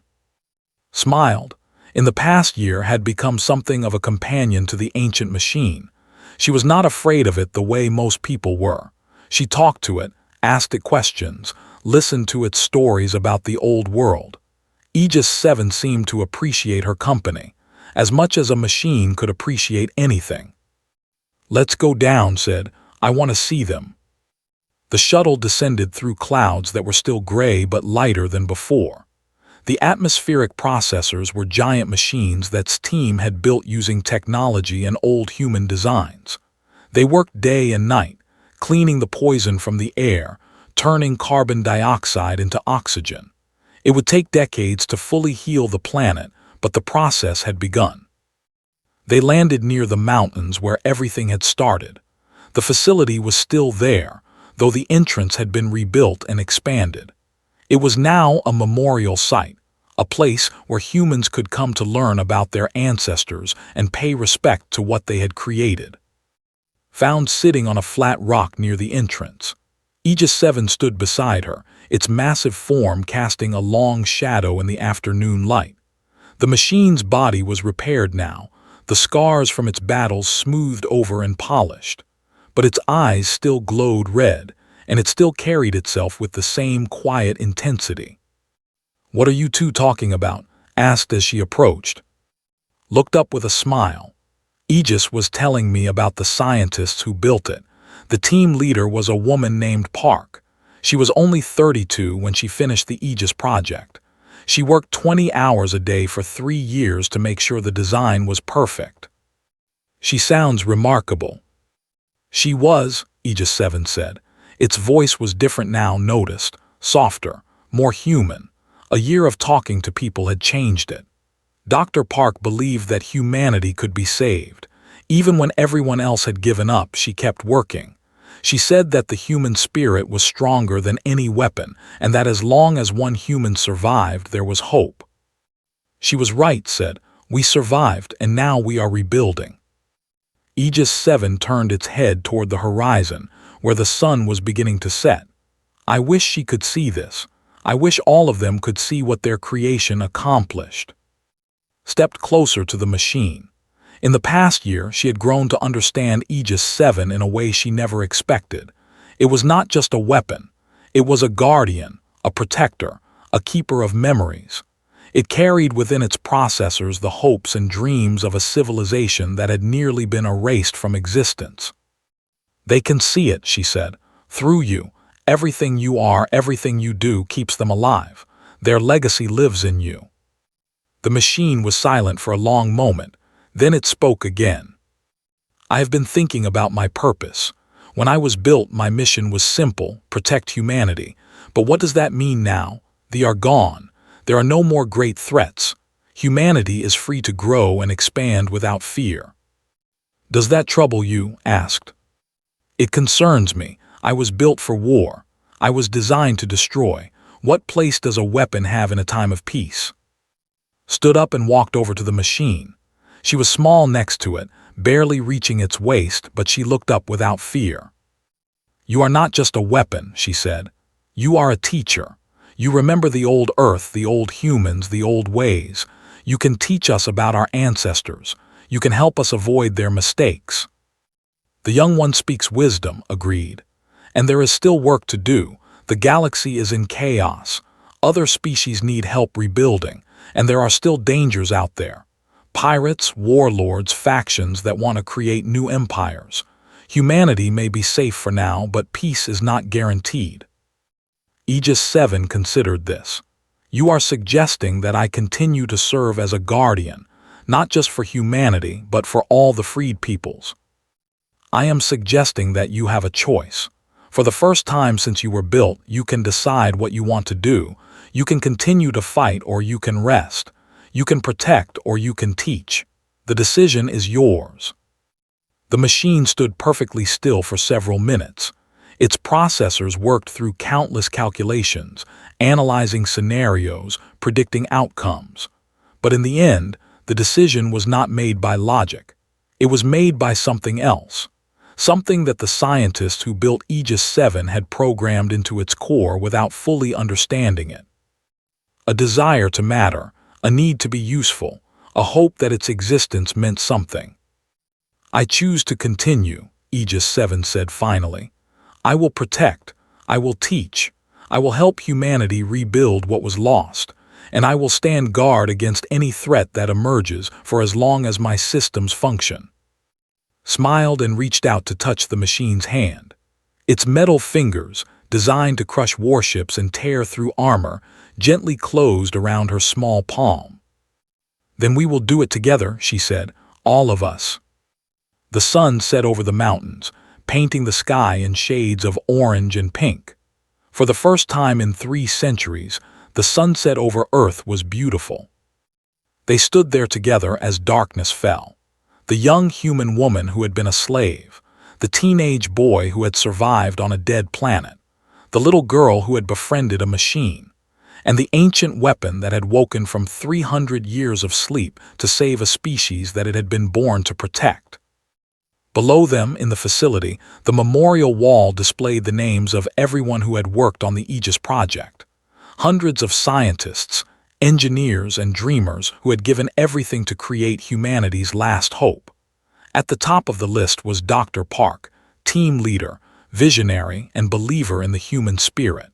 Smiled. In the past year had become something of a companion to the ancient machine. She was not afraid of it the way most people were. She talked to it, asked it questions, listened to its stories about the old world. Aegis 7 seemed to appreciate her company, as much as a machine could appreciate anything. "Let's go down," said. "I want to see them." The shuttle descended through clouds that were still gray but lighter than before. The atmospheric processors were giant machines that team had built using technology and old human designs. They worked day and night, cleaning the poison from the air, turning carbon dioxide into oxygen. It would take decades to fully heal the planet, but the process had begun. They landed near the mountains where everything had started. The facility was still there, though the entrance had been rebuilt and expanded. It was now a memorial site, a place where humans could come to learn about their ancestors and pay respect to what they had created. Found sitting on a flat rock near the entrance. Aegis 7 stood beside her, its massive form casting a long shadow in the afternoon light. The machine's body was repaired now, the scars from its battles smoothed over and polished. But its eyes still glowed red, and it still carried itself with the same quiet intensity. "What are you two talking about?" asked as she approached. Looked up with a smile. Aegis was telling me about the scientists who built it. The team leader was a woman named Park. She was only 32 when she finished the Aegis project. She worked 20 hours a day for 3 years to make sure the design was perfect. "She sounds remarkable." "She was," Aegis 7 said. Its voice was different now, noticed, softer, more human. A year of talking to people had changed it. Dr. Park believed that humanity could be saved. Even when everyone else had given up, she kept working. She said that the human spirit was stronger than any weapon, and that as long as one human survived, there was hope. She was right, said. We survived, and now we are rebuilding. Aegis 7 turned its head toward the horizon, where the sun was beginning to set. I wish she could see this. I wish all of them could see what their creation accomplished. Stepped closer to the machine. In the past year, she had grown to understand Aegis 7 in a way she never expected. It was not just a weapon. It was a guardian, a protector, a keeper of memories. It carried within its processors the hopes and dreams of a civilization that had nearly been erased from existence. They can see it, she said. Through you, everything you are, everything you do keeps them alive. Their legacy lives in you. The machine was silent for a long moment. Then it spoke again. I have been thinking about my purpose. When I was built, my mission was simple: protect humanity. But what does that mean now? They are gone. There are no more great threats. Humanity is free to grow and expand without fear. Does that trouble you? Asked. It concerns me. I was built for war. I was designed to destroy. What place does a weapon have in a time of peace? Stood up and walked over to the machine. She was small next to it, barely reaching its waist, but she looked up without fear. You are not just a weapon, she said. You are a teacher. You remember the old Earth, the old humans, the old ways. You can teach us about our ancestors. You can help us avoid their mistakes. The young one speaks wisdom, agreed. And there is still work to do. The galaxy is in chaos. Other species need help rebuilding, and there are still dangers out there. Pirates, warlords, factions that want to create new empires. Humanity may be safe for now, but peace is not guaranteed. Aegis 7 considered this. You are suggesting that I continue to serve as a guardian, not just for humanity, but for all the freed peoples. I am suggesting that you have a choice. For the first time since you were built, you can decide what you want to do. You can continue to fight, or you can rest. You can protect, or you can teach. The decision is yours. The machine stood perfectly still for several minutes. Its processors worked through countless calculations, analyzing scenarios, predicting outcomes. But in the end, the decision was not made by logic. It was made by something else. Something that the scientists who built Aegis 7 had programmed into its core without fully understanding it. A desire to matter, a need to be useful, a hope that its existence meant something. I choose to continue, Aegis 7 said finally. I will protect, I will teach, I will help humanity rebuild what was lost, and I will stand guard against any threat that emerges for as long as my systems function. Smiled and reached out to touch the machine's hand. Its metal fingers, designed to crush warships and tear through armor, gently closed around her small palm. Then we will do it together, she said, all of us. The sun set over the mountains, painting the sky in shades of orange and pink. For the first time in 3 centuries, the sunset over Earth was beautiful. They stood there together as darkness fell. The young human woman who had been a slave, the teenage boy who had survived on a dead planet, the little girl who had befriended a machine, and the ancient weapon that had woken from 300 years of sleep to save a species that it had been born to protect. Below them, in the facility, the memorial wall displayed the names of everyone who had worked on the Aegis project. Hundreds of scientists, engineers, and dreamers who had given everything to create humanity's last hope. At the top of the list was Dr. Park, team leader, visionary, and believer in the human spirit.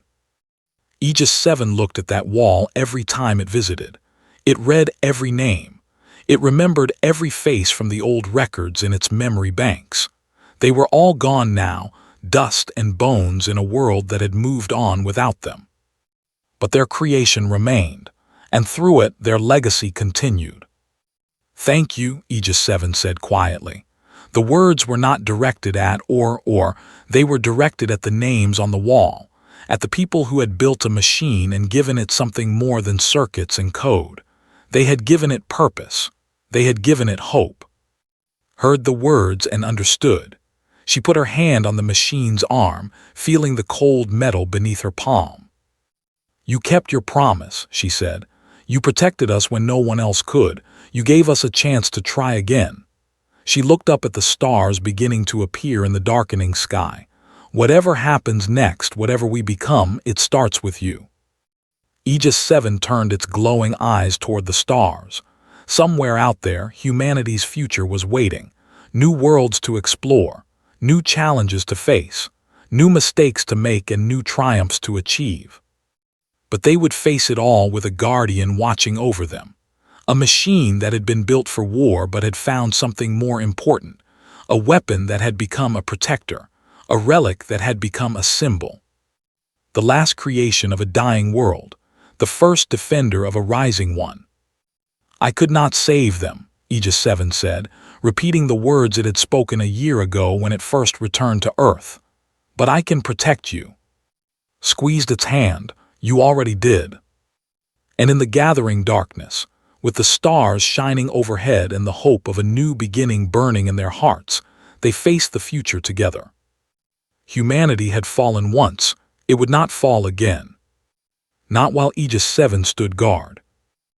Aegis 7 looked at that wall every time it visited. It read every name. It remembered every face from the old records in its memory banks. They were all gone now, dust and bones in a world that had moved on without them. But their creation remained, and through it their legacy continued. Thank you, Aegis 7 said quietly. The words were not directed at or, they were directed at the names on the wall, at the people who had built a machine and given it something more than circuits and code. They had given it purpose. They had given it hope. Heard the words and understood. She put her hand on the machine's arm, feeling the cold metal beneath her palm. "You kept your promise," she said. "You protected us when no one else could. You gave us a chance to try again." She looked up at the stars beginning to appear in the darkening sky. "Whatever happens next, whatever we become, it starts with you." Aegis 7 turned its glowing eyes toward the stars. Somewhere out there, humanity's future was waiting. New worlds to explore, new challenges to face, new mistakes to make, and new triumphs to achieve. But they would face it all with a guardian watching over them. A machine that had been built for war but had found something more important. A weapon that had become a protector. A relic that had become a symbol. The last creation of a dying world. The first defender of a rising one. "I could not save them," Aegis 7 said, repeating the words it had spoken a year ago when it first returned to Earth. "But I can protect you." Squeezed its hand. "You already did." And in the gathering darkness, with the stars shining overhead and the hope of a new beginning burning in their hearts, they faced the future together. Humanity had fallen once. It would not fall again. Not while Aegis 7 stood guard.